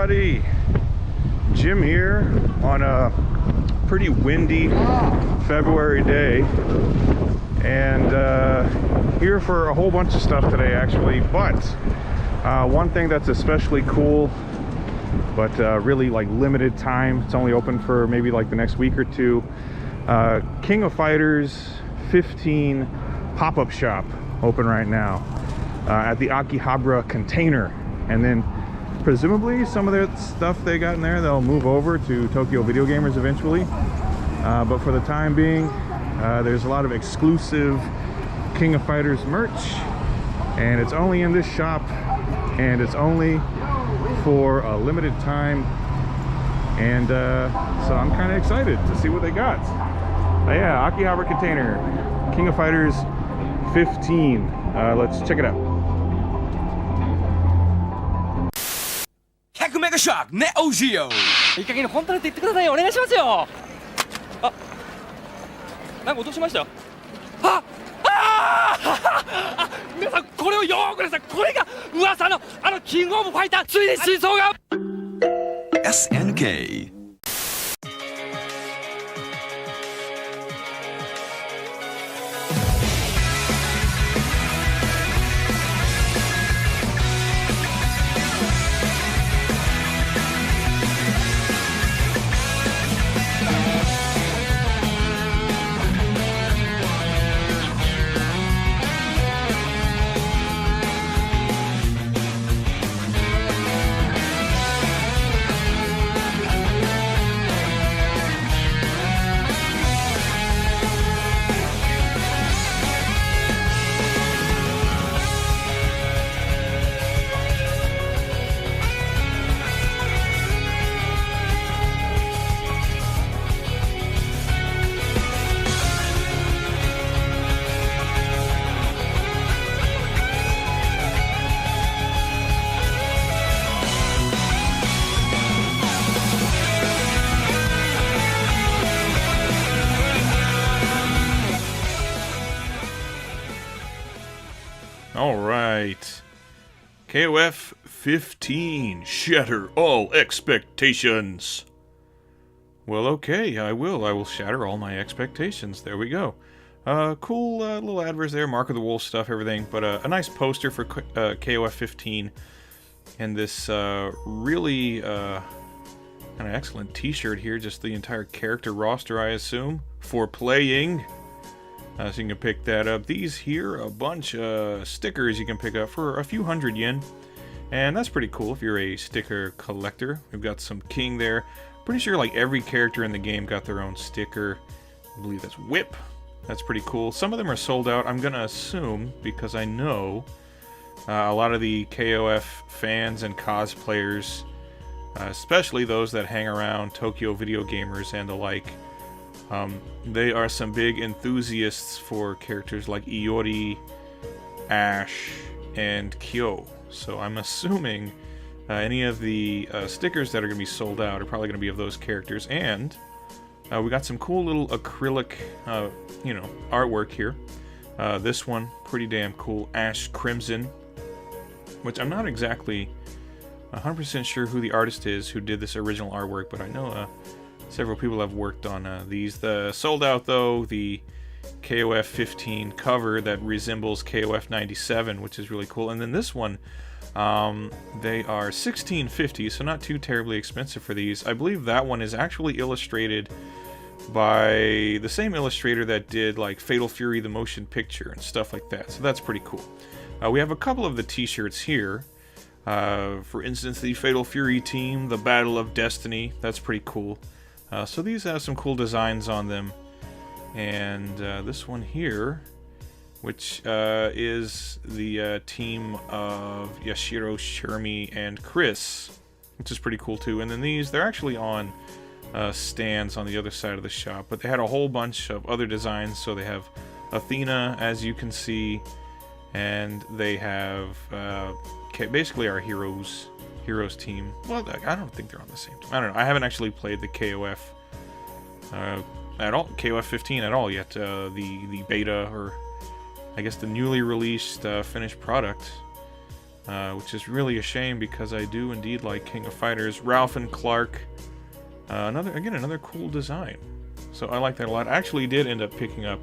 everybody, Jim here on a pretty windy February day, and here for a whole bunch of stuff today actually, but one thing that's especially cool, but really like limited time, it's only open for maybe like the next week or two, King of Fighters 15 pop-up shop open right now at the Akihabara container, and then presumably some of the stuff they got in there they'll move over to Tokyo Video Gamers eventually, but for the time being there's a lot of exclusive King of Fighters merch, and it's only in this shop, and it's only for a limited time, and so I'm kind of excited to see what they got. Yeah, Akihabara container, King of Fighters 15. Let's check it out. 100メガショックネオジオ。いい加減に本当にって言ってくださいよ。お願いしますよ。あ、なんか落としましたよ。皆さんこれをよーくください。これが噂のキングオブファイター、ついに真相が。SNK。All right, KOF 15, shatter all expectations. Well, okay, I will shatter all my expectations. There we go. Cool little adverts there, Mark of the Wolf stuff, everything, but a nice poster for KOF 15, and this really kind of excellent t-shirt here, just the entire character roster, I assume, for playing. So you can pick that up. These here, a bunch of stickers you can pick up for a few hundred yen. And that's pretty cool if you're a sticker collector. We've got some King there. Pretty sure like every character in the game got their own sticker. I believe that's Whip. That's pretty cool. Some of them are sold out, I'm gonna assume, because I know a lot of the KOF fans and cosplayers, especially those that hang around Tokyo Video Gamers and the like, they are some big enthusiasts for characters like Iori, Ash, and Kyo. So I'm assuming any of the stickers that are going to be sold out are probably going to be of those characters. And we got some cool little acrylic, artwork here. This one, pretty damn cool. Ash Crimson, which I'm not exactly 100% sure who the artist is who did this original artwork, but I know several people have worked on these. The sold out though, the KOF 15 cover that resembles KOF 97, which is really cool. And then this one, they are $16.50, so not too terribly expensive for these. I believe that one is actually illustrated by the same illustrator that did like Fatal Fury the motion picture and stuff like that, so that's pretty cool. We have a couple of the t-shirts here. For instance, the Fatal Fury team, the Battle of Destiny, that's pretty cool. So these have some cool designs on them. And this one here, which is the team of Yashiro, Shermie, and Chris, which is pretty cool too. And then these, they're actually on stands on the other side of the shop, but they had a whole bunch of other designs. So they have Athena, as you can see, and they have basically our heroes team. Well, I don't think they're on the same team. I don't know. I haven't actually played the KOF at all, KOF 15 at all yet. The beta, or I guess the newly released finished product. which is really a shame because I do indeed like King of Fighters. Ralph and Clark, another cool design. So I like that a lot. I actually did end up picking up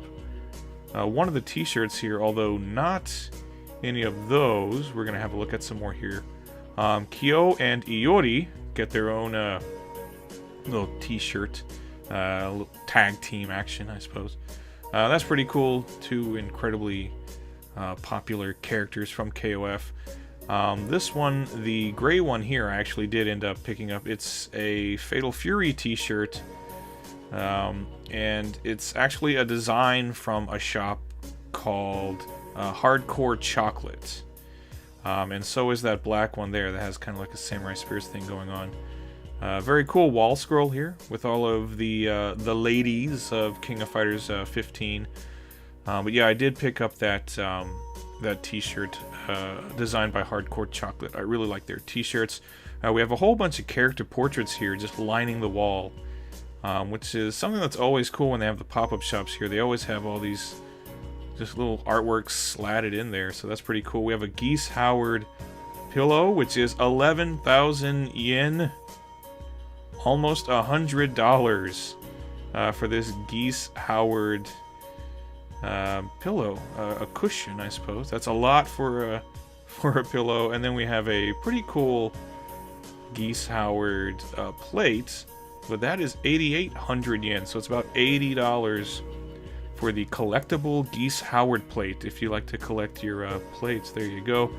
one of the t-shirts here, although not any of those. We're going to have a look at some more here. Kyo and Iori get their own little t-shirt, little tag team action, I suppose. That's pretty cool. Two incredibly popular characters from KOF. This one, the gray one here, I actually did end up picking up. It's a Fatal Fury t-shirt, and it's actually a design from a shop called Hardcore Chocolate. And so is that black one there that has kind of like a Samurai Spears thing going on. Very cool wall scroll here with all of the ladies of King of Fighters 15. But yeah, I did pick up that that t-shirt designed by Hardcore Chocolate. I really like their t-shirts. We have a whole bunch of character portraits here just lining the wall, which is something that's always cool when they have the pop-up shops here. They always have all these just little artworks slatted in there, so that's pretty cool. We have a Geese Howard pillow, which is 11,000 yen, almost $100 for this Geese Howard pillow, a cushion, I suppose. That's a lot for a pillow. And then we have a pretty cool Geese Howard plate, but that is 8,800 yen, so it's about $80 for the collectible Geese Howard plate. If you like to collect your plates, there you go.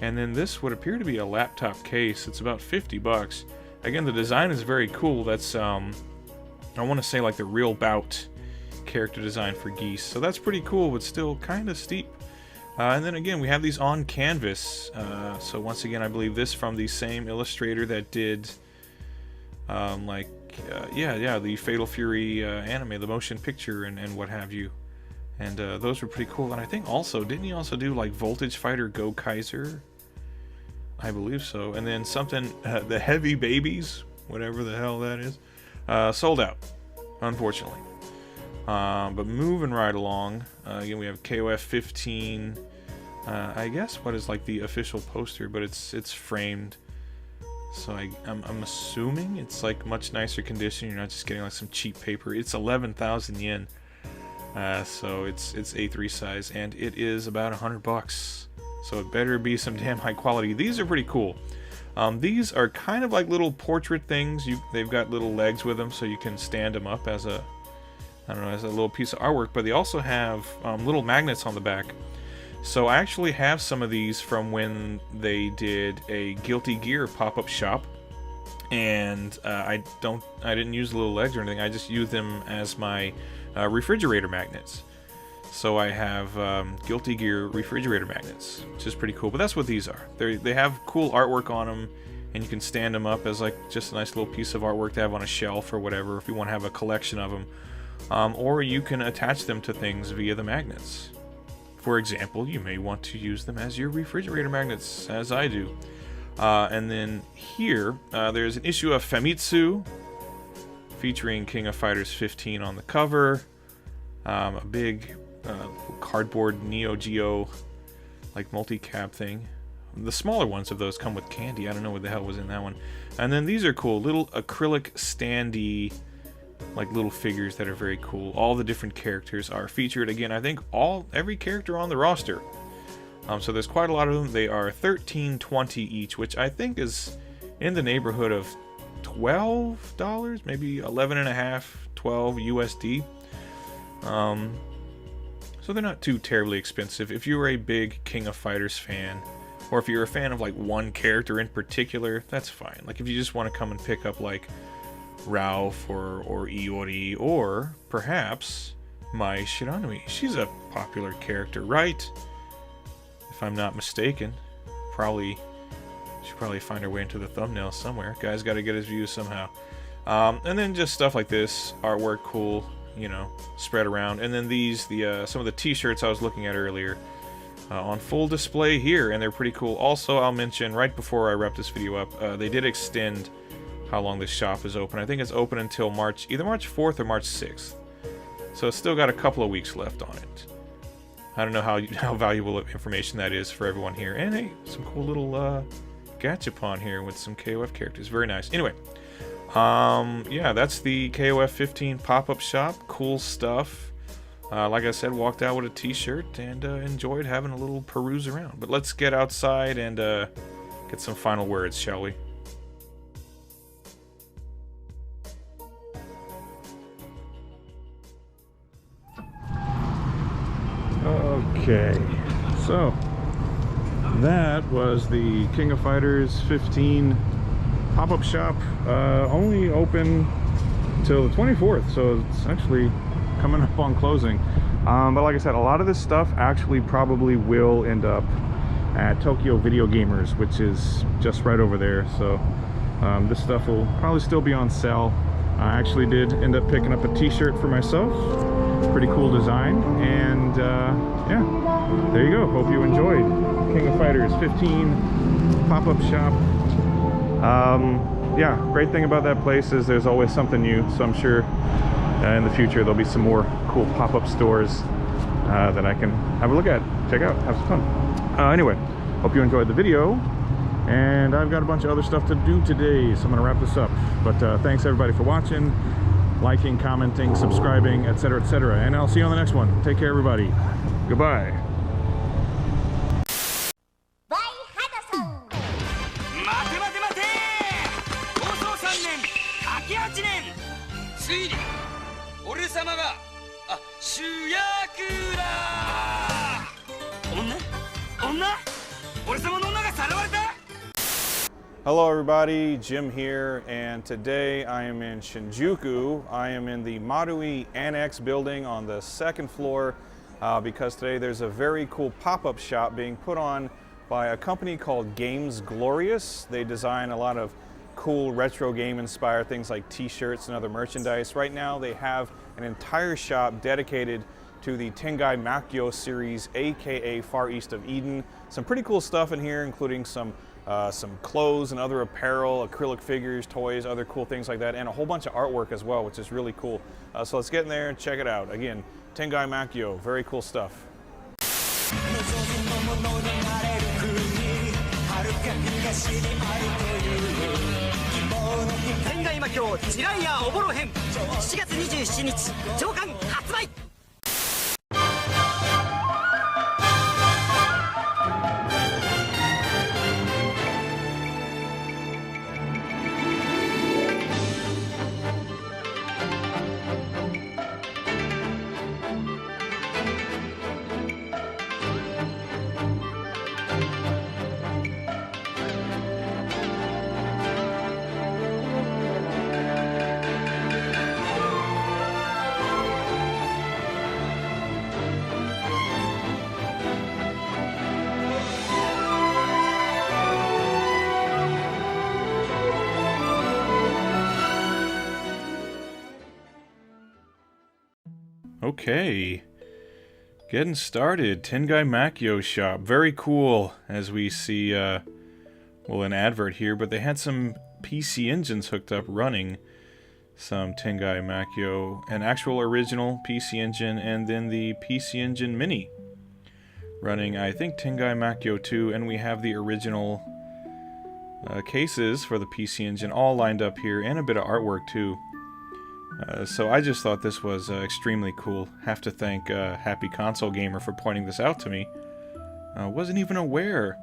And then this would appear to be a laptop case. It's about 50 bucks. Again, the design is very cool. That's I want to say like the Real Bout character design for Geese. So that's pretty cool, but still kind of steep. And then again, we have these on canvas. So once again, I believe this from the same illustrator that did the Fatal Fury anime, the motion picture, and what have you. And those were pretty cool. And I think also, didn't he also do like Voltage Fighter Go Kaiser? I believe so. And then something, the Heavy Babies, whatever the hell that is, sold out, unfortunately. But moving right along, again, we have KOF 15. I guess what is like the official poster, but it's framed. So I'm assuming it's like much nicer condition. You're not just getting like some cheap paper. It's 11,000 yen. So it's A3 size, and it is about $100. So it better be some damn high quality. These are pretty cool. These are kind of like little portrait things. They've got little legs with them, so you can stand them up as a little piece of artwork. But they also have little magnets on the back. So I actually have some of these from when they did a Guilty Gear pop-up shop, and I didn't use the little legs or anything. I just used them as my refrigerator magnets. So I have Guilty Gear refrigerator magnets, which is pretty cool. But that's what these are. They have cool artwork on them, and you can stand them up as like just a nice little piece of artwork to have on a shelf or whatever if you want to have a collection of them. Or you can attach them to things via the magnets. For example, you may want to use them as your refrigerator magnets, as I do. And then here, there's an issue of Famitsu featuring King of Fighters 15 on the cover. A big cardboard Neo Geo like multi-cab thing. The smaller ones of those come with candy. I don't know what the hell was in that one. And then these are cool, little acrylic standee like little figures that are very cool. All the different characters are featured. Again, I think every character on the roster. So there's quite a lot of them. They are $13.20 each, which I think is in the neighborhood of $12, maybe $11.50, $12 USD. So they're not too terribly expensive. If you're a big King of Fighters fan, or if you're a fan of like one character in particular, that's fine. Like if you just want to come and pick up like Ralph or Iori, or perhaps Mai Shiranui. She's a popular character, right? If I'm not mistaken. Should probably find her way into the thumbnail somewhere. Guy's got to get his views somehow. And then just stuff like this, artwork, cool, you know, spread around. And then these, some of the t-shirts I was looking at earlier, on full display here, and they're pretty cool. Also, I'll mention right before I wrap this video up, they did extend how long this shop is open. I think it's open until either March 4th or March 6th. So it's still got a couple of weeks left on it. I don't know how valuable of information that is for everyone here. And hey, some cool little gachapon here with some KOF characters. Very nice. Anyway, yeah, that's the KOF 15 pop-up shop. Cool stuff. Like I said, walked out with a t-shirt and enjoyed having a little peruse around. But let's get outside and get some final words, shall we? Okay, so that was the King of Fighters 15 pop-up shop. Only open till the 24th, so it's actually coming up on closing. But like I said, a lot of this stuff actually probably will end up at Tokyo Video Gamers, which is just right over there. So this stuff will probably still be on sale. I actually did end up picking up a t-shirt for myself. Pretty cool design, and yeah, there you go. Hope you enjoyed King of Fighters 15 pop-up shop. Yeah, great thing about that place is there's always something new, so I'm sure in the future there'll be some more cool pop-up stores that I can have a look at, check out, have some fun. Anyway, hope you enjoyed the video, and I've got a bunch of other stuff to do today, so I'm gonna wrap this up. But thanks everybody for watching, liking, commenting, subscribing, etc., etc., and I'll see you on the next one. Take care, everybody. Goodbye. ついに俺様が主役だ。女俺様の女がさらわれた。 Hello everybody, Jim here, and today I am in Shinjuku. I am in the Marui Annex building on the second floor because today there's a very cool pop-up shop being put on by a company called Games Glorious. They design a lot of cool retro game inspired things like t-shirts and other merchandise. Right now they have an entire shop dedicated to the Tengai Makyo series, aka Far East of Eden. Some pretty cool stuff in here, including some clothes and other apparel, acrylic figures, toys, other cool things like that, and a whole bunch of artwork as well, which is really cool. So let's get in there and check it out. Again, Tengai Makyo, very cool stuff. 天外魔境ジライアおぼろ編7月27日上巻発売。 Okay, getting started. Tengai Makyo shop, very cool. As we see, well, an advert here, but they had some PC engines hooked up running some Tengai Makyo, an actual original PC engine, and then the PC Engine Mini running, I think, Tengai Makyo 2, and we have the original cases for the PC Engine all lined up here, and a bit of artwork too. So I just thought this was extremely cool. Have to thank Happy Console Gamer for pointing this out to me. Wasn't even aware.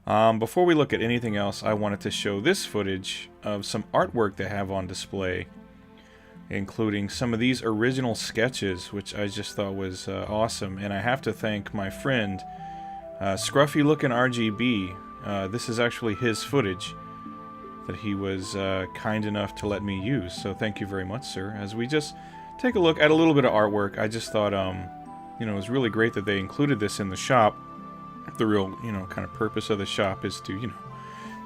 Before we look at anything else, I wanted to show this footage of some artwork they have on display, including some of these original sketches, which I just thought was awesome. And I have to thank my friend, Scruffy Looking RGB. This is actually his footage that he was kind enough to let me use, so thank you very much, sir. As we just take a look at a little bit of artwork, I just thought, you know, it was really great that they included this in the shop. The real, you know, kind of purpose of the shop is to, you know,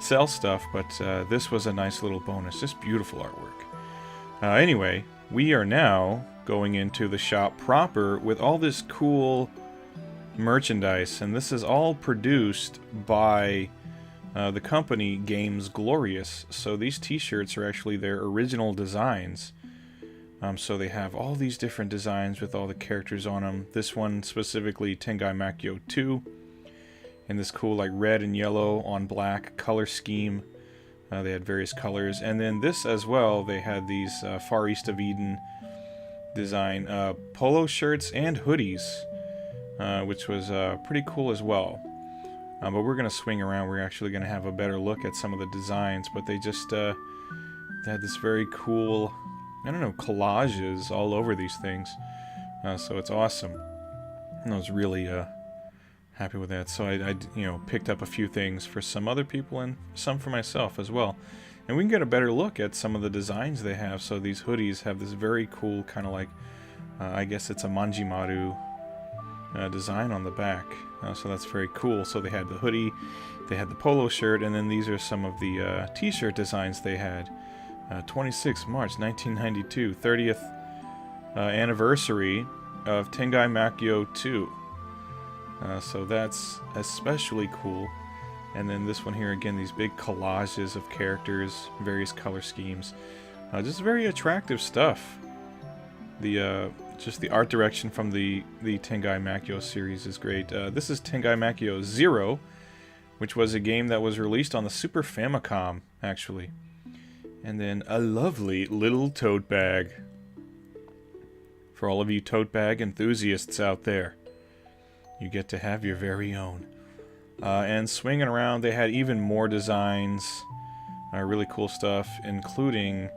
sell stuff, but this was a nice little bonus. Just beautiful artwork. Anyway, we are now going into the shop proper with all this cool merchandise, and this is all produced by the company Games Glorious. So these t-shirts are actually their original designs. So they have all these different designs with all the characters on them. This one specifically, Tengai Makyo 2, in this cool like red and yellow on black color scheme. They had various colors, and then this as well. They had these Far East of Eden design polo shirts and hoodies, which was pretty cool as well. But we're gonna swing around. We're actually gonna have a better look at some of the designs. But they just they had this very cool, I don't know, collages all over these things. So it's awesome. And I was really happy with that. So I picked up a few things for some other people and some for myself as well. And we can get a better look at some of the designs they have. So these hoodies have this very cool kind of like, I guess it's a Manjimaru design on the back. So that's very cool. So they had the hoodie, they had the polo shirt, and then these are some of the t-shirt designs they had. 26 March 1992, 30th anniversary of Tengai Makyo 2. So that's especially cool. And then this one here, again, these big collages of characters, various color schemes. Just very attractive stuff. Just the art direction from the Tengai Makyo series is great. This is Tengai Makyo 0, which was a game that was released on the Super Famicom, actually. And then a lovely little tote bag. For all of you tote bag enthusiasts out there, you get to have your very own. And swinging around, they had even more designs. Really cool stuff, including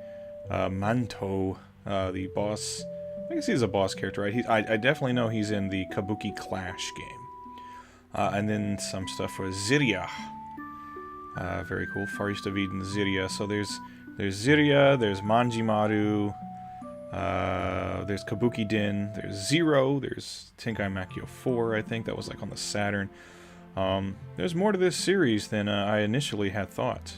Manto, the boss. I guess he's a boss character, right? I definitely know he's in the Kabuki Clash game. And then some stuff for Ziria. Very cool. Far East of Eden, Ziria. So there's Ziria, there's Manjimaru, there's Kabuki Din, there's Zero, there's Tengai Makyo 4, I think. That was like on the Saturn. There's more to this series than I initially had thought.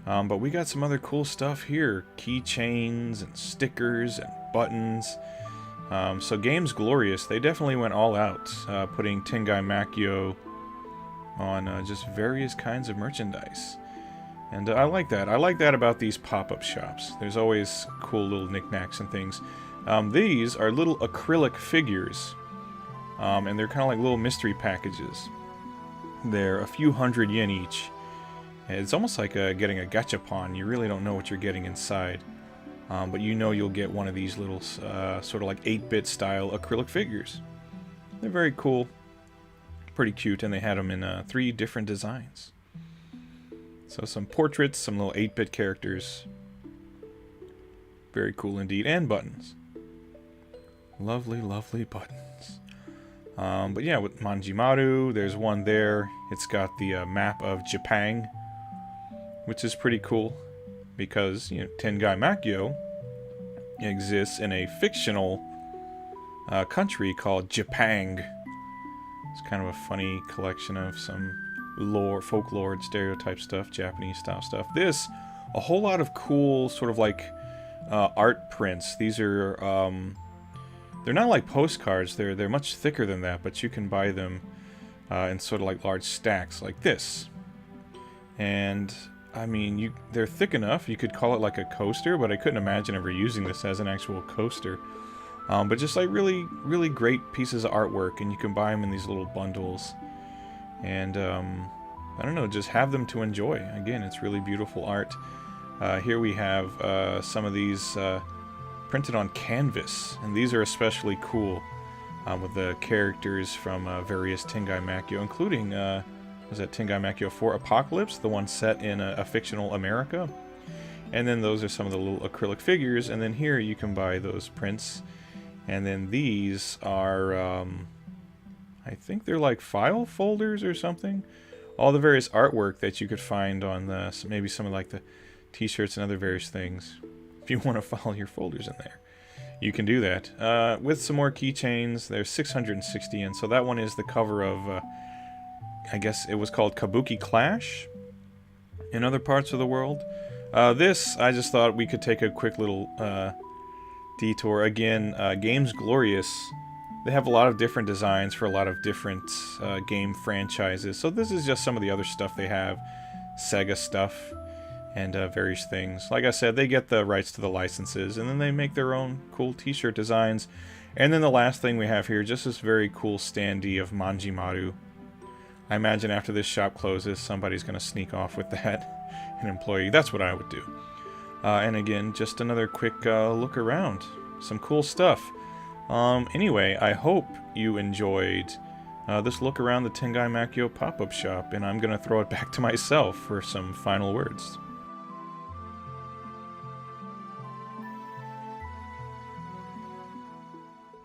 But we got some other cool stuff here. Keychains and stickers and buttons. So Games Glorious, they definitely went all out, putting Tengai Makyo on just various kinds of merchandise. And I like that. I like that about these pop-up shops. There's always cool little knickknacks and things. These are little acrylic figures. And they're kind of like little mystery packages. They're a few hundred yen each. It's almost like getting a gachapon. You really don't know what you're getting inside. But you know you'll get one of these little sort of like 8-bit style acrylic figures. They're very cool. Pretty cute, and they had them in 3 different designs. So some portraits, some little 8-bit characters. Very cool indeed. And buttons. Lovely, lovely buttons. But yeah, with Manjimaru, there's one there. It's got the map of Japan, which is pretty cool. Because, Tengai Makyo exists in a fictional country called Japan. It's kind of a funny collection of some lore, folklore, and stereotype stuff, Japanese style stuff. This, a whole lot of cool sort of like art prints. These are, they're not like postcards, they're much thicker than that, but you can buy them in sort of like large stacks like this. And, I mean, they're thick enough, you could call it like a coaster, but I couldn't imagine ever using this as an actual coaster. But just like really, really great pieces of artwork, and you can buy them in these little bundles. And, I don't know, just have them to enjoy. Again, it's really beautiful art. Here we have some of these printed on canvas, and these are especially cool with the characters from various Tengai Makyo, including, was that Tengai Makyo 4 Apocalypse, the one set in a fictional America. And then those are some of the little acrylic figures, and then here you can buy those prints. And then these are, I think they're like file folders or something. All the various artwork that you could find on maybe some of like the t-shirts and other various things. If you want to file your folders in there, you can do that. With some more keychains, there's 660 yen. So that one is the cover of, I guess it was called Kabuki Clash in other parts of the world. This, I just thought we could take a quick little detour. Again, Games Glorious, they have a lot of different designs for a lot of different game franchises. So this is just some of the other stuff they have. Sega stuff. and various things. Like I said, they get the rights to the licenses, and then they make their own cool t-shirt designs. And then the last thing we have here, just this very cool standee of Manjimaru. I imagine after this shop closes, somebody's going to sneak off with that, an employee. That's what I would do. And again, just another quick look around. Some cool stuff. Anyway, I hope you enjoyed this look around the Tengai Makyo pop-up shop, and I'm going to throw it back to myself for some final words.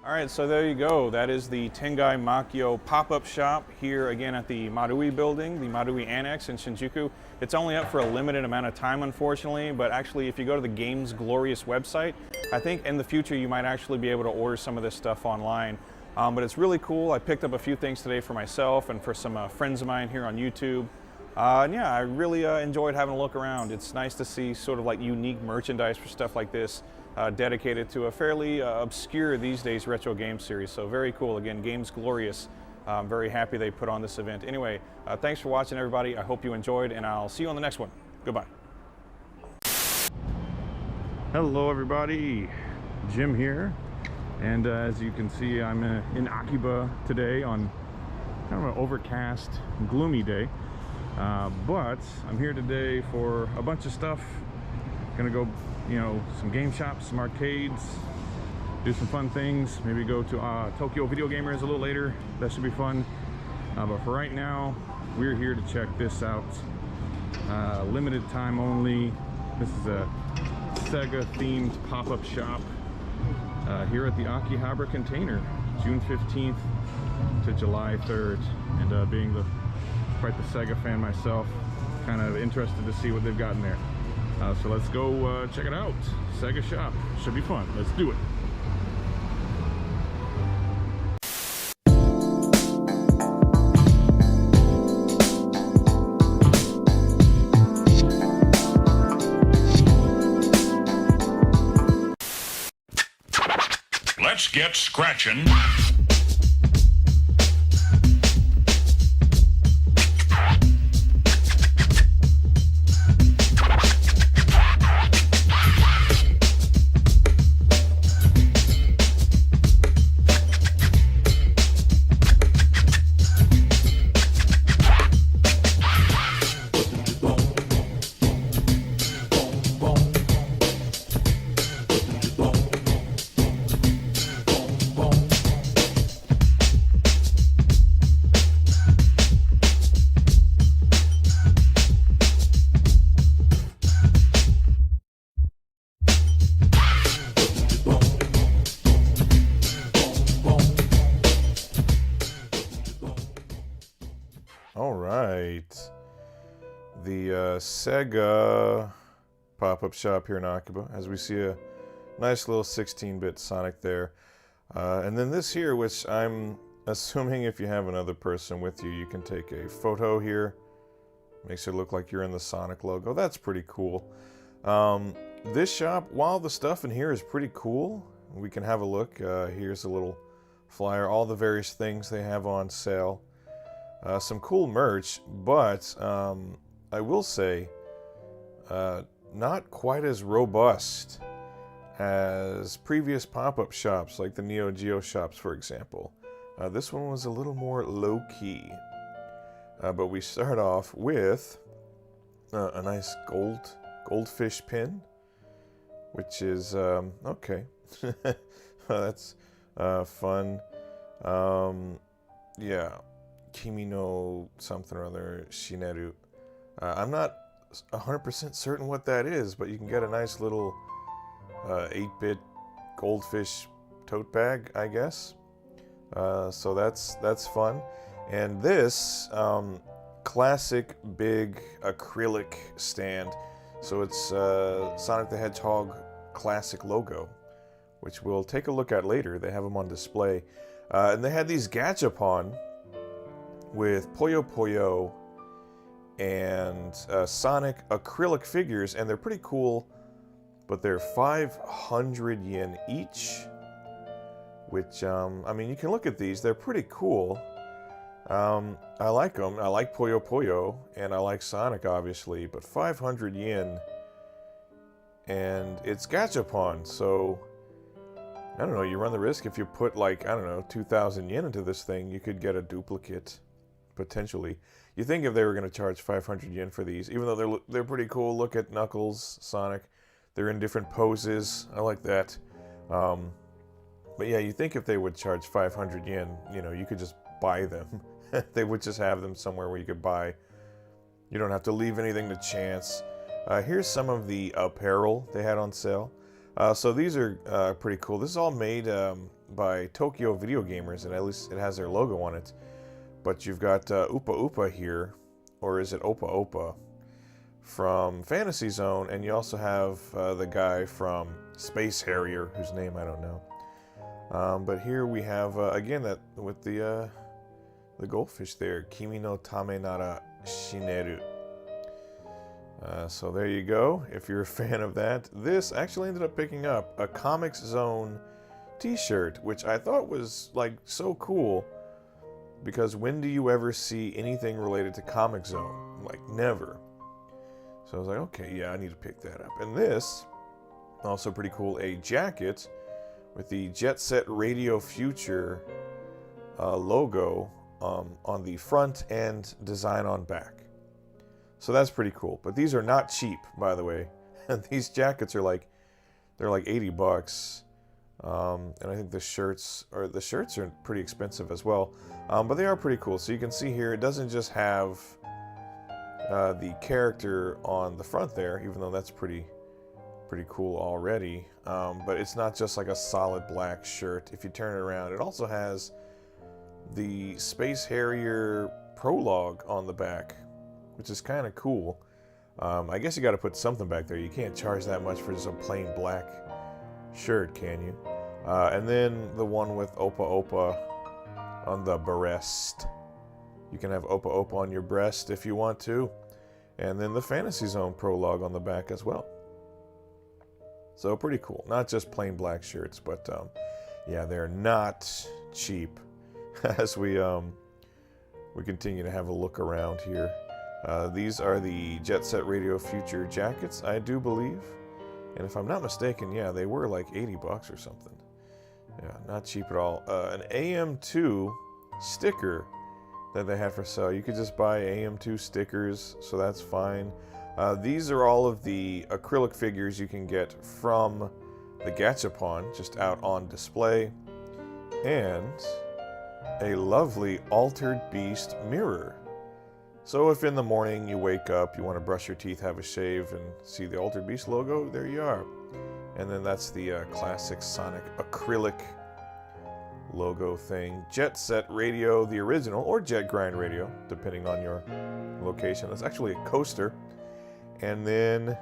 Alright, so there you go. That is the Tengai Makyo pop-up shop here again at the Marui building, the Marui Annex in Shinjuku. It's only up for a limited amount of time, unfortunately, but actually if you go to the Games Glorious website, I think in the future you might actually be able to order some of this stuff online. But it's really cool. I picked up a few things today for myself and for some friends of mine here on YouTube. And yeah, I really enjoyed having a look around. It's nice to see sort of like unique merchandise for stuff like this. Dedicated to a fairly obscure these days retro game series. So very cool. Again, Games Glorious. I'm very happy they put on this event. Anyway, thanks for watching, everybody. I hope you enjoyed, and I'll see you on the next one. Goodbye. Hello, everybody. Jim here. And as you can see, I'm in Akiba today on kind of an overcast, gloomy day. But I'm here today for a bunch of stuff. Gonna go, you know, some game shops, some arcades, do some fun things, maybe go to Tokyo Video Gamers a little later. That should be fun. But for right now, we're here to check this out. Limited time only. This is a Sega themed pop-up shop here at the Akihabara Container, June 15th to July 3rd. And being quite the Sega fan myself, kind of interested to see what they've got in there. So let's go check it out. Sega shop. Should be fun. Let's do it. Let's get scratching. The Sega pop-up shop here in Akiba, as we see a nice little 16-bit Sonic there. And then this here, which I'm assuming if you have another person with you, you can take a photo here. Makes it look like you're in the Sonic logo. That's pretty cool. This shop, while the stuff in here is pretty cool, we can have a look. Here's a little flyer, all the various things they have on sale. Some cool merch, but I will say, not quite as robust as previous pop-up shops, like the Neo Geo shops, for example. This one was a little more low-key. But we start off with a nice goldfish pin, which is, okay. That's fun. Yeah. Kimi no something or other, Shineru. I'm not 100% certain what that is, but you can get a nice little 8-bit goldfish tote bag, I guess. So that's fun. And this classic big acrylic stand. So it's Sonic the Hedgehog classic logo, which we'll take a look at later. They have them on display. And they had these Gachapon with Puyo Puyo and Sonic acrylic figures, and they're pretty cool, but they're 500 yen each, which, I mean, you can look at these, they're pretty cool, I like them. I like Puyo Puyo, and I like Sonic, obviously, but 500 yen, and it's Gachapon, so I don't know, you run the risk if you put, like, I don't know, 2,000 yen into this thing, you could get a duplicate, potentially. You think if they were going to charge 500 yen for these, even though they're pretty cool. Look at Knuckles, Sonic. They're in different poses. I like that. But yeah, you think if they would charge 500 yen, you know, you could just buy them. They would just have them somewhere where you could buy. You don't have to leave anything to chance. Here's some of the apparel they had on sale. So these are pretty cool. This is all made by Tokyo Video Gamers, and at least it has their logo on it. But you've got Oopa Oopa here, or is it Opa Opa, from Fantasy Zone, and you also have the guy from Space Harrier, whose name I don't know. But here we have, again, that with the goldfish there, Kimi no Tame Nara Shineru. So there you go, if you're a fan of that. This actually ended up picking up a Comics Zone t-shirt, which I thought was, like, so cool, because when do you ever see anything related to Comic Zone? Like, never. So I was like, okay, yeah, I need to pick that up. And this, also pretty cool, a jacket with the Jet Set Radio Future logo on the front and design on back. So that's pretty cool. But these are not cheap, by the way. These jackets are like, they're like $80. And I think the shirts are pretty expensive as well. But they are pretty cool. So you can see here, it doesn't just have the character on the front there, even though that's pretty cool already. But it's not just like a solid black shirt. If you turn it around, it also has the Space Harrier prologue on the back, which is kind of cool. I guess you got to put something back there. You can't charge that much for just a plain black shirt, can you? And then the one with Opa Opa on the breast. You can have Opa Opa on your breast if you want to. And then the Fantasy Zone prologue on the back as well. So pretty cool. Not just plain black shirts, but yeah, they're not cheap. As we continue to have a look around here. These are the Jet Set Radio Future jackets, I do believe. And if I'm not mistaken, yeah, they were like $80 or something. Yeah, not cheap at all. An AM2 sticker that they had for sale. You could just buy AM2 stickers, so that's fine. These are all of the acrylic figures you can get from the Gachapon, just out on display. And a lovely Altered Beast mirror. So if in the morning you wake up, you want to brush your teeth, have a shave, and see the Altered Beast logo, there you are. And then that's the classic Sonic acrylic logo thing. Jet Set Radio, the original, or Jet Grind Radio, depending on your location. That's actually a coaster. And then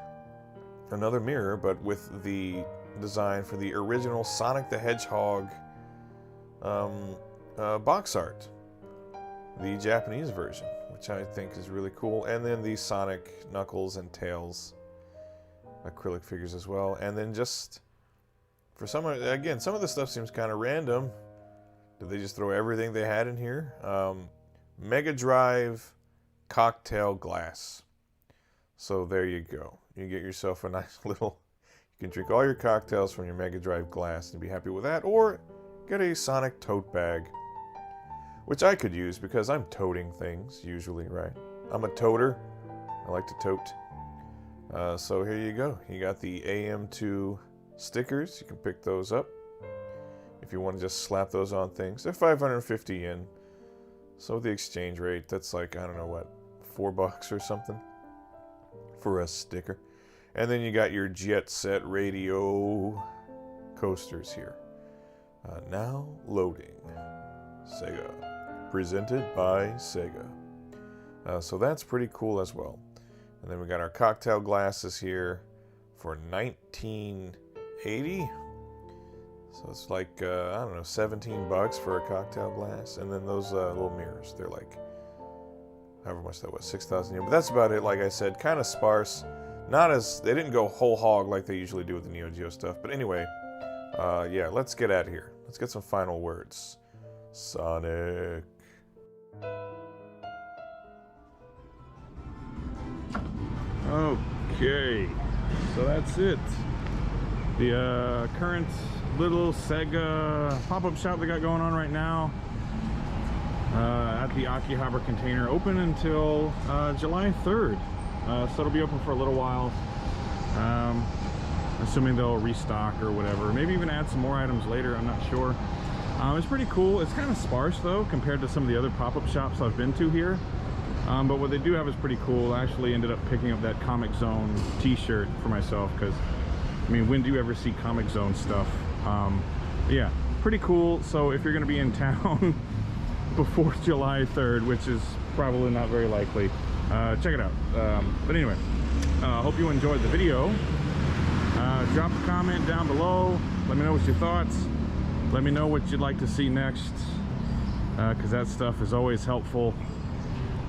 another mirror, but with the design for the original Sonic the Hedgehog box art. The Japanese version, which I think is really cool. And then the Sonic, Knuckles, and Tails acrylic figures as well. And then just, for some of the stuff seems kind of random. Did they just throw everything they had in here? Mega Drive cocktail glass. So there you go. You get yourself a nice little, you can drink all your cocktails from your Mega Drive glass and be happy with that. Or get a Sonic tote bag, which I could use because I'm toting things usually, right? I'm a toter. I like to tote. So here you go. You got the AM2 stickers. You can pick those up if you want to just slap those on things. They're 550 yen. So the exchange rate, that's like, I don't know what, $4 or something for a sticker. And then you got your Jet Set Radio coasters here. Now loading. Sega. Presented by Sega. So that's pretty cool as well. And then we got our cocktail glasses here for $19.80. So it's like, I don't know, $17 for a cocktail glass. And then those little mirrors, they're like, however much that was, 6,000 yen. But that's about it, like I said, kind of sparse. They didn't go whole hog like they usually do with the Neo Geo stuff. But anyway, yeah, let's get out of here. Let's get some final words. Sonic. Okay, so that's it. The current little Sega pop-up shop they got going on right now at the Akihabara container, open until July 3rd. So it'll be open for a little while. Assuming they'll restock or whatever. Maybe even add some more items later, I'm not sure. It's pretty cool. It's kind of sparse though compared to some of the other pop-up shops I've been to here. But what they do have is pretty cool. I actually ended up picking up that Comic Zone t-shirt for myself because, I mean, when do you ever see Comic Zone stuff? Yeah, pretty cool. So if you're going to be in town before July 3rd, which is probably not very likely, check it out. But anyway, hope you enjoyed the video. Drop a comment down below. Let me know what your thoughts. Let me know what you'd like to see next, because that stuff is always helpful.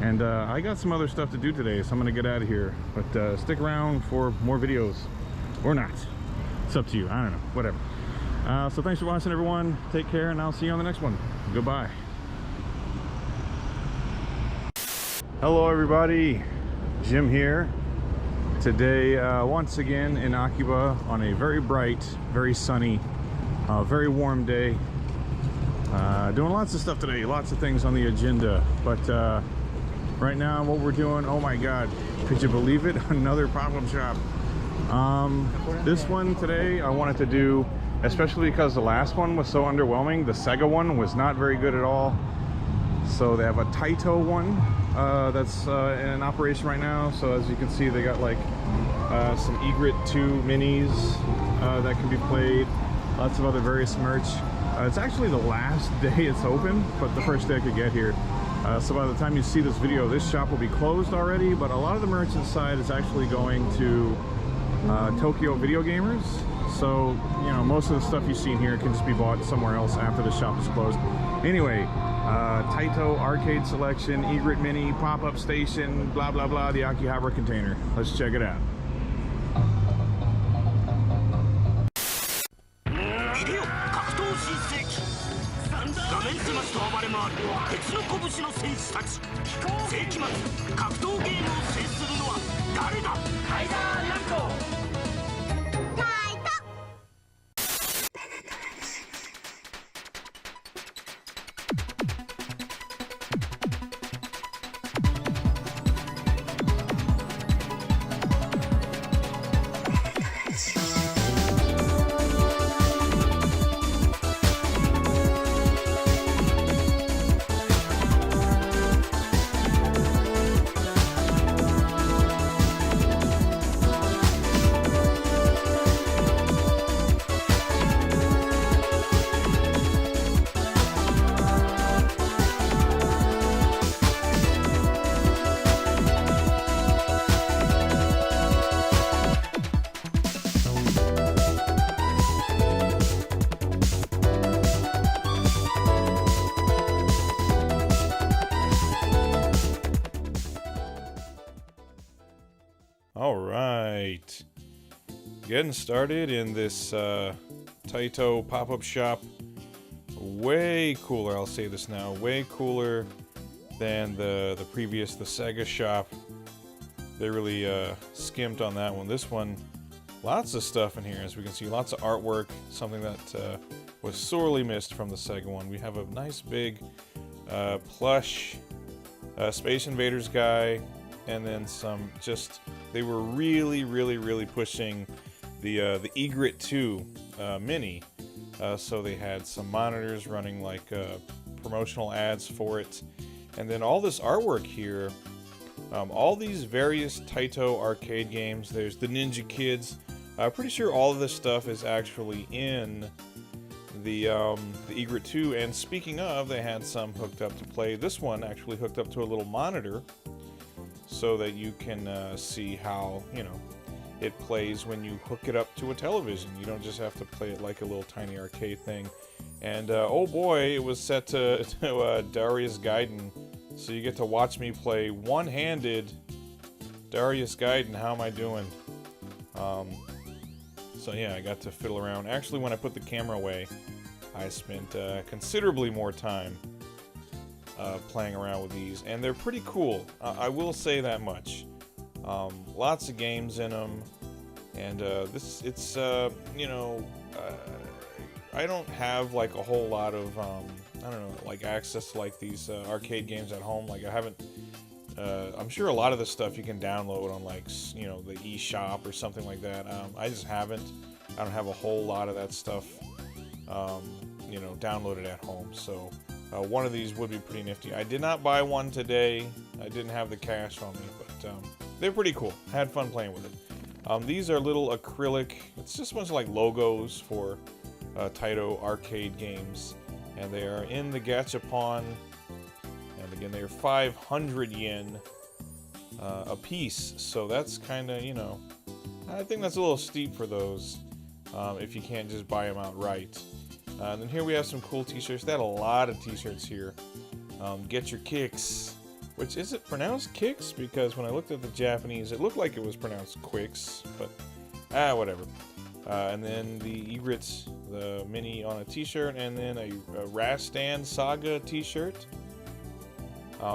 And I got some other stuff to do today, so I'm gonna get out of here. But stick around for more videos, or not. It's up to you. I don't know. Whatever. So thanks for watching, everyone. Take care, and I'll see you on the next one. Goodbye. Hello, everybody. Jim here. Today, once again in Akiba on a very bright, very sunny, very warm day. Doing lots of stuff today, lots of things on the agenda. But right now, what we're doing, oh my God, could you believe it? Another pop-up shop. This one today, I wanted to do, especially because the last one was so underwhelming. The Sega one was not very good at all. So they have a Taito one that's in operation right now. So as you can see, they got like some Egret 2 minis that can be played. Lots of other various merch. It's actually the last day it's open, but the first day I could get here. So by the time you see this video, this shop will be closed already, but a lot of the merch inside is actually going to Tokyo Video Gamers. So, you know, most of the stuff you see in here can just be bought somewhere else after the shop is closed. Anyway, Taito Arcade Selection, Egret Mini, Pop-Up Station, blah, blah, blah, the Akihabara container. Let's check it out. All right, getting started in this Taito pop-up shop. Way cooler, I'll say this now, way cooler than the previous, the Sega shop. They really skimped on that one. This one, lots of stuff in here, as we can see, lots of artwork, something that was sorely missed from the Sega one. We have a nice big plush Space Invaders guy, and then some just, they were really pushing the Egret 2 mini. So they had some monitors running like promotional ads for it. And then all this artwork here, all these various Taito arcade games. There's the Ninja Kids. I'm pretty sure all of this stuff is actually in the Egret 2. And speaking of, they had some hooked up to play. This one actually hooked up to a little monitor, so that you can see how, you know, it plays when you hook it up to a television. You don't just have to play it like a little tiny arcade thing. And oh boy, it was set to Darius Gaiden, so you get to watch me play one-handed Darius Gaiden. How am I doing? So yeah, I got to fiddle around. Actually, when I put the camera away, I spent considerably more time playing around with these, and they're pretty cool. I will say that much. Lots of games in them, and you know, I don't have like a whole lot of I don't know, like access to like these arcade games at home. Like I haven't. I'm sure a lot of this stuff you can download on like, you know, the eShop or something like that. I just haven't. I don't have a whole lot of that stuff, you know, downloaded at home. So one of these would be pretty nifty. I did not buy one today. I didn't have the cash on me, but they're pretty cool. Had fun playing with it. These are little acrylic. It's just a bunch of like logos for Taito arcade games, and they are in the gachapon. And again, they are 500 yen a piece, so that's kind of, you know, I think that's a little steep for those if you can't just buy them outright. And then here we have some cool t-shirts. They had a lot of t-shirts here. Get your kicks. Which, is it pronounced kicks? Because when I looked at the Japanese, it looked like it was pronounced quicks, but whatever. And then the Egret, the mini on a t-shirt, and then a Rastan Saga t-shirt.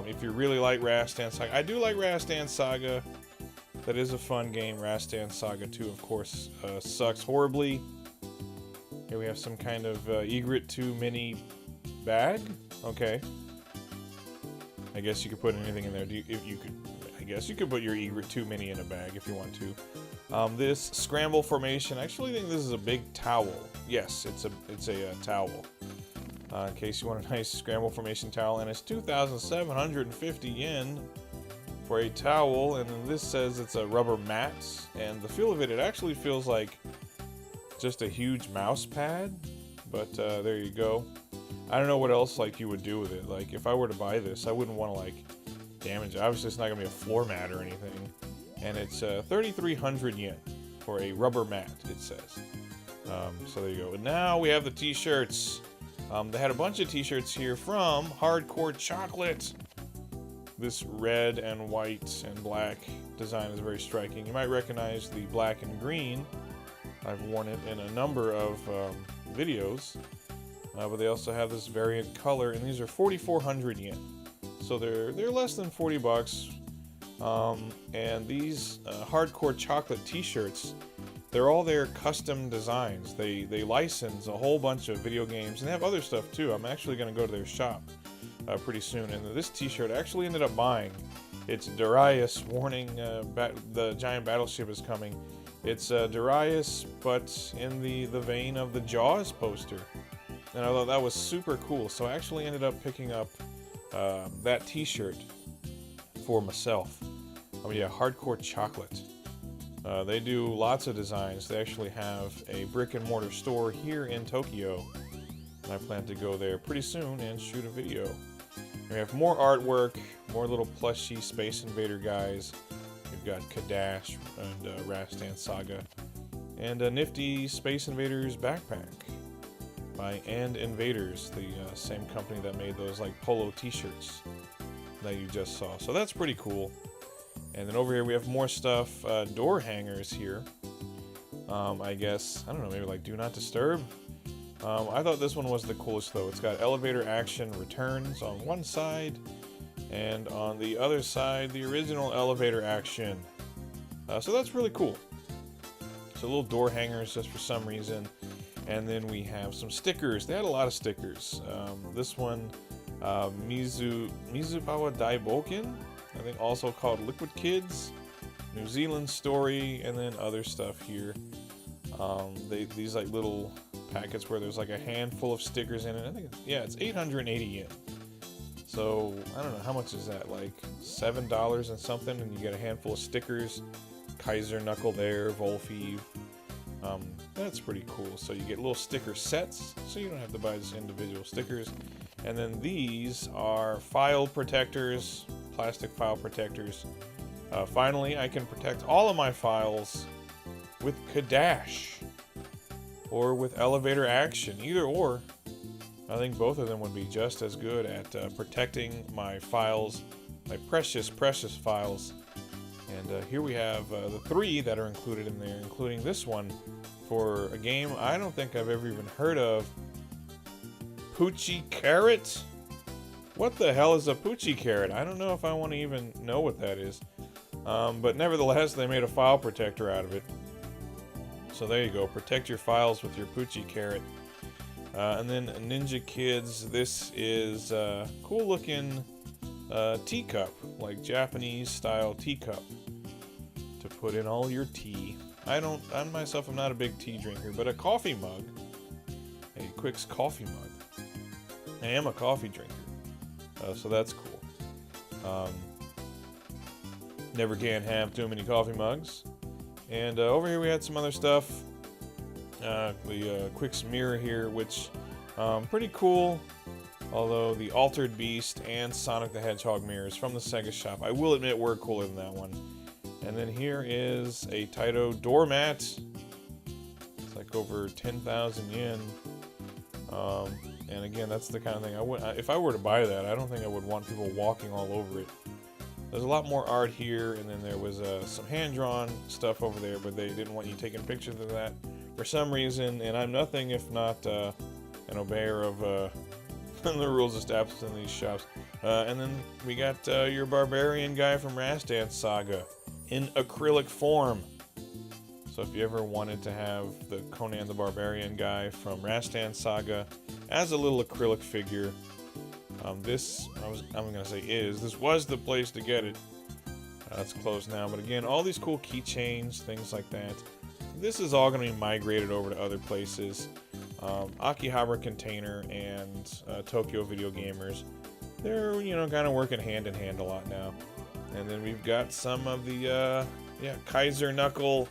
If you really like Rastan Saga, I do like Rastan Saga. That is a fun game. Rastan Saga 2, of course, sucks horribly. Here we have some kind of Egret 2 mini bag. Okay. I guess you could put anything in there. I guess you could put your Egret 2 mini in a bag if you want to. This scramble formation. I actually think this is a big towel. Yes, it's a towel. In case you want a nice scramble formation towel, and it's 2,750 yen for a towel, and then this says it's a rubber mat, and the feel of it actually feels like just a huge mouse pad, but there you go. I don't know what else like you would do with it. Like if I were to buy this, I wouldn't want to like damage it. Obviously it's not gonna be a floor mat or anything, and it's 3,300 yen for a rubber mat, it says. So there you go. And now we have the t-shirts. They had a bunch of t-shirts here from Hardcore Chocolate. This red and white and black design is very striking. You might recognize the black and green. I've worn it in a number of videos. But they also have this variant color, and these are 4,400 yen. So they're less than 40 bucks. And these Hardcore Chocolate t-shirts, they're all their custom designs. They license a whole bunch of video games, and they have other stuff too. I'm actually going to go to their shop pretty soon, and this t-shirt I actually ended up buying. It's Darius warning the giant battleship is coming. It's Darius, but in the vein of the Jaws poster, and I thought that was super cool. So I actually ended up picking up that t-shirt for myself. Oh yeah, Hardcore Chocolate. They do lots of designs. They actually have a brick and mortar store here in Tokyo, and I plan to go there pretty soon and shoot a video. We have more artwork, more little plushy Space Invader guys. We've got Kadash and Rastan Saga, and a nifty Space Invaders backpack by And Invaders, the same company that made those like polo t-shirts that you just saw. So that's pretty cool. And then over here we have more stuff, door hangers here. I guess, I don't know, maybe like Do Not Disturb. I thought this one was the coolest though. It's got elevator action returns on one side, and on the other side, the original elevator action. So that's really cool. So little door hangers just for some reason. And then we have some stickers. They had a lot of stickers. This one, Mizubawa Daiboken, I think also called Liquid Kids, New Zealand Story, and then other stuff here. These like little packets where there's like a handful of stickers in it. I think it's 880 yen. So I don't know, how much is that, like $7 and something, and you get a handful of stickers. Kaiser Knuckle there, Volfeeve. That's pretty cool. So you get little sticker sets, so you don't have to buy just individual stickers. And then these are file protectors, plastic file protectors. Finally, I can protect all of my files with Kadash or with elevator action, either or. I think both of them would be just as good at protecting my files, my precious, precious files. And here we have the three that are included in there, including this one for a game I don't think I've ever even heard of. Poochie Carrot? What the hell is a Poochie carrot? I don't know if I want to even know what that is. But nevertheless, they made a file protector out of it. So there you go. Protect your files with your Poochie carrot. And then Ninja Kids. This is a cool looking teacup, like Japanese style teacup to put in all your tea. I myself am not a big tea drinker, but a coffee mug, a Quick's coffee mug. I am a coffee drinker, so that's cool. Never can have too many coffee mugs. And over here we had some other stuff. The Quick's mirror here, which pretty cool. Although the Altered Beast and Sonic the Hedgehog mirrors from the Sega shop, I will admit, were cooler than that one. And then here is a Taito doormat. It's like over 10,000 yen. And again, that's the kind of thing if I were to buy that, I don't think I would want people walking all over it. There's a lot more art here, and then there was some hand-drawn stuff over there, but they didn't want you taking pictures of that for some reason. And I'm nothing if not an obeyer of the rules established in these shops. And then we got your barbarian guy from Rasdance Saga in acrylic form. So if you ever wanted to have the Conan the Barbarian guy from Rasdance Saga as a little acrylic figure, this was the place to get it. It's closed now, but again, all these cool keychains, things like that. This is all going to be migrated over to other places. Akihabara Container and Tokyo Video Gamers, they're, kind of working hand in hand a lot now. And then we've got some of the, Kaiser Knuckle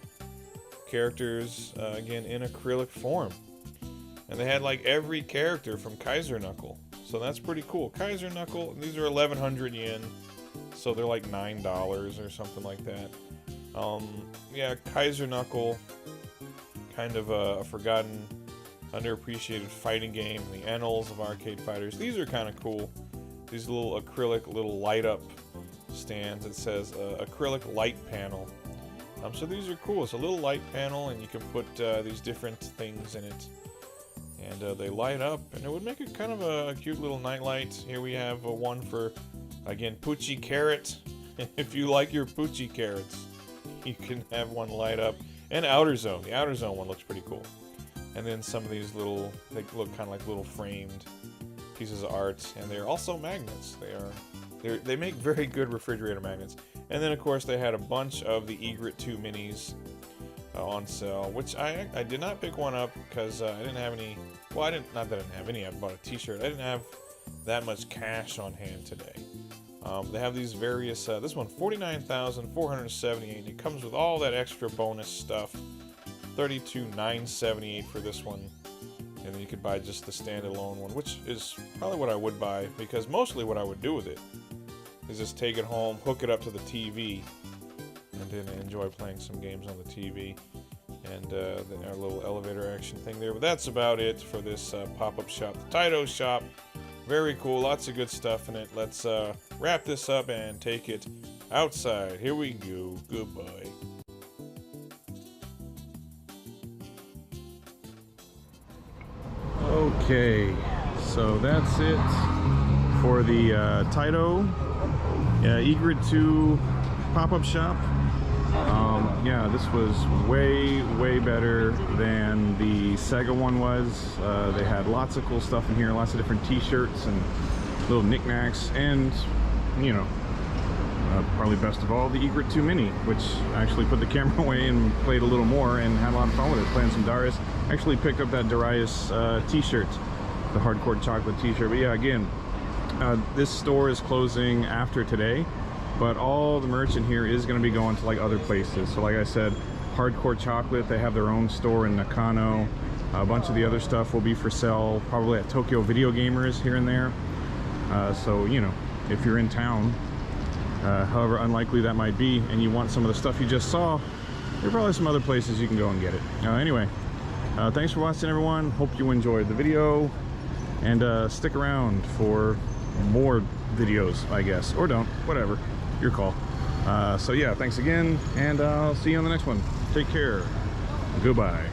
characters, again, in acrylic form. And they had, like, every character from Kaiser Knuckle. So that's pretty cool. Kaiser Knuckle, these are 1,100 yen. So they're like $9 or something like that. Kaiser Knuckle, kind of a forgotten, underappreciated fighting game in the annals of arcade fighters. These are kind of cool. These little acrylic, light up stands. It says acrylic light panel. So these are cool. It's a little light panel, and you can put these different things in it. And they light up, and it would make it kind of a cute little nightlight. Here we have one for, again, Poochie Carrot. If you like your Poochie Carrots, you can have one light up. And Outer Zone. The Outer Zone one looks pretty cool. And then some of these they look kind of like little framed pieces of art, and they're also magnets. They make very good refrigerator magnets. And then, of course, they had a bunch of the Egret 2 minis on sale, which I did not pick one up because I didn't have any. Well, not that I didn't have any. I bought a T-shirt. I didn't have that much cash on hand today. They have these various. This one, 49,478. It comes with all that extra bonus stuff. 32,978 for this one, and then you could buy just the standalone one, which is probably what I would buy, because mostly what I would do with it is just take it home, hook it up to the TV, and then enjoy playing some games on the TV, and then our little elevator action thing there. But that's about it for this pop-up shop, the Taito shop. Very cool, lots of good stuff in it. Let's wrap this up and take it outside. Here we go. Goodbye. Okay, so that's it for the Taito Egret 2 pop-up shop. This was way better than the Sega one was. They had lots of cool stuff in here, lots of different t-shirts and little knickknacks, and probably best of all, the Egret 2 Mini, which I actually put the camera away and played a little more and had a lot of fun with it, playing some Darius. Actually picked up that Darius t-shirt, the Hardcore Chocolate t-shirt. But yeah, again, this store is closing after today, but all the merch in here is going to be going to like other places. So like I said, Hardcore Chocolate, they have their own store in Nakano. A bunch of the other stuff will be for sale probably at Tokyo Video Gamers here and there. So, if you're in town, however unlikely that might be, and you want some of the stuff you just saw, there are probably some other places you can go and get it. Anyway, thanks for watching, everyone. Hope you enjoyed the video, and stick around for more videos, I guess, or don't, whatever, your call. So yeah, thanks again, and I'll see you on the next one. Take care. Goodbye.